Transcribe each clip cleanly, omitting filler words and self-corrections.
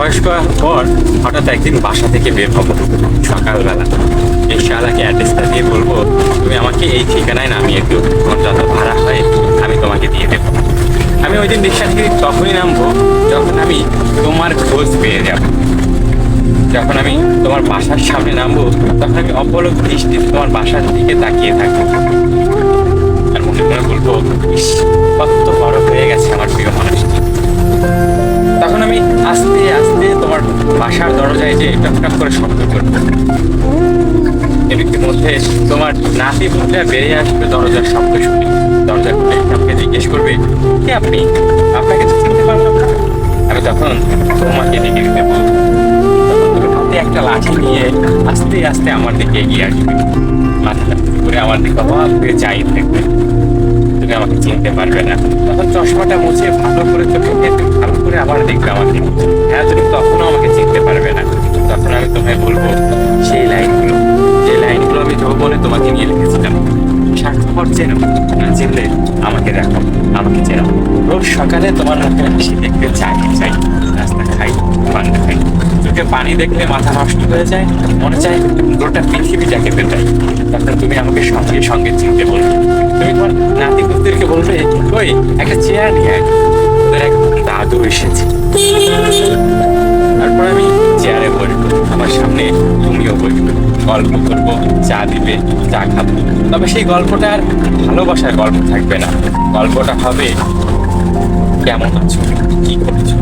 বয়স্ক হওয়ার পর হঠাৎ একদিন বাসা থেকে বের হবো সকালবেলা। এই শালাকে অ্যাড্রেসটা দিয়ে বলবো, তুমি আমাকে এই ঠিকানায় নামিয়ে দিও, তোমার যত ভাড়া হয় আমি তোমাকে দিয়ে দেবো। আমি ওই দিন রিক্সা থেকে তখনই নামবো যখন আমি তোমার খোঁজ পেয়ে যাব। যখন আমি তোমার বাসার সামনে নামবো তখন আমি অপলক দৃষ্টিতে তোমার বাসার দিকে তাকিয়ে থাকবো আর মনে মনে বলবো, ইস, কত বড় হয়ে গেছে আমার প্রিয় মানুষটি। তখন আমি আস্তে আস্তে তোমার বাসার দরজায় যে টপ টপ করে শব্দ করবো। এর মধ্যে তোমার নাতি পুত্রা বেরিয়ে আসবে দরজার শব্দ শুনে। দরজা খুলে আমাকে জিজ্ঞেস করবে, কে আপনি? আপনাকে তো চিনতে পারলাম না। আমি তখন তোমাকে ডেকে দিতে বলবো। তখন তুমি হাতে একটা লাঠি নিয়ে আস্তে আস্তে আমার দিকে এগিয়ে আসবে, মাথাটা করে আমার দিকে অবাক হয়ে চাই থাকবে। তুমি আমাকে চিনতে পারবে না। তখন চশমাটা মুছে ভালো করে চোখে তুমি ভালো করে আবার দেখবে আমার দিকে। হ্যাঁ, তুমি তখনও আমাকে চিনতে পারবে না। তখন আমি তোমায় বলবো সেই লাইনগুলো, যে লাইনগুলো আমি যৌবনে তোমাকে নিয়ে লিখেছিলাম। স্বার্থপর চেনো, না চিনলে আমাকে দেখো, আমাকে চেনো। রোজ সকালে তোমার মুখে হাসি দেখতে চাই, রাস্তা খাই, পান্ডা খাই, চোখে পানি দেখলে মাথা নষ্ট হয়ে যায়, মনে চায় গোটা পৃথিবীটাকে পেটাই। তখন তুমি আমাকে সঙ্গে সঙ্গে চিনতে বলবে। তুমি তোমার নাতি পুত্রকে বলবে, ওই একটা চেয়ার নিয়ে আয়, ওদের এক দাদু এসেছে। তারপর আমি চেয়ারে বসবো, আমার সামনে তুমিও বসবে, গল্প করবো, চা দিবে, চা খাবো। তবে সেই গল্পটা আর ভালোবাসার গল্প থাকবে না। গল্পটা হবে, কেমন আছো, কি করেছো,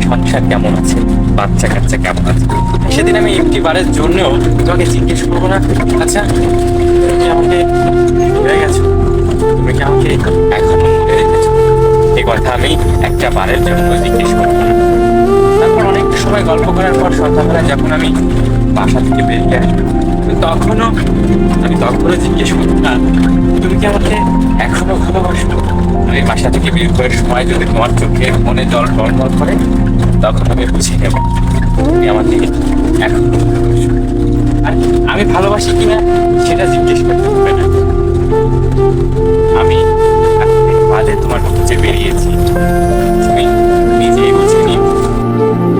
সংসার কেমন আছে, বাচ্চা কাচ্চা কেমন আছে। সেদিন আমি একটি বারের জন্যও তোমাকে জিজ্ঞেস করবো না, আচ্ছা তুমি কি আমাকে ভুলে গেছো, তুমি কি আমাকে এখনো মনে রেখেছো। এই কথা আমি একটা বারের জন্য জিজ্ঞেস করবো না। তারপর অনেক সময় গল্প করার পর সন্ধ্যাবেলায় যখন আমি বাসা থেকে বেরিয়ে আসবো, আমি তখনও জিজ্ঞেস করবো না, তুমি কি আমাকে এখনো ভালোবাসো। আমি বাসা থেকে বের করার সময় যদি তোমার চোখে মনে জল টলমল করে, তখন আমি বুঝে নেব তুমি আমাকে এখনো ভালোবাসো। আর আমি ভালোবাসি কিনা সেটা জিজ্ঞেস করতে হবে না।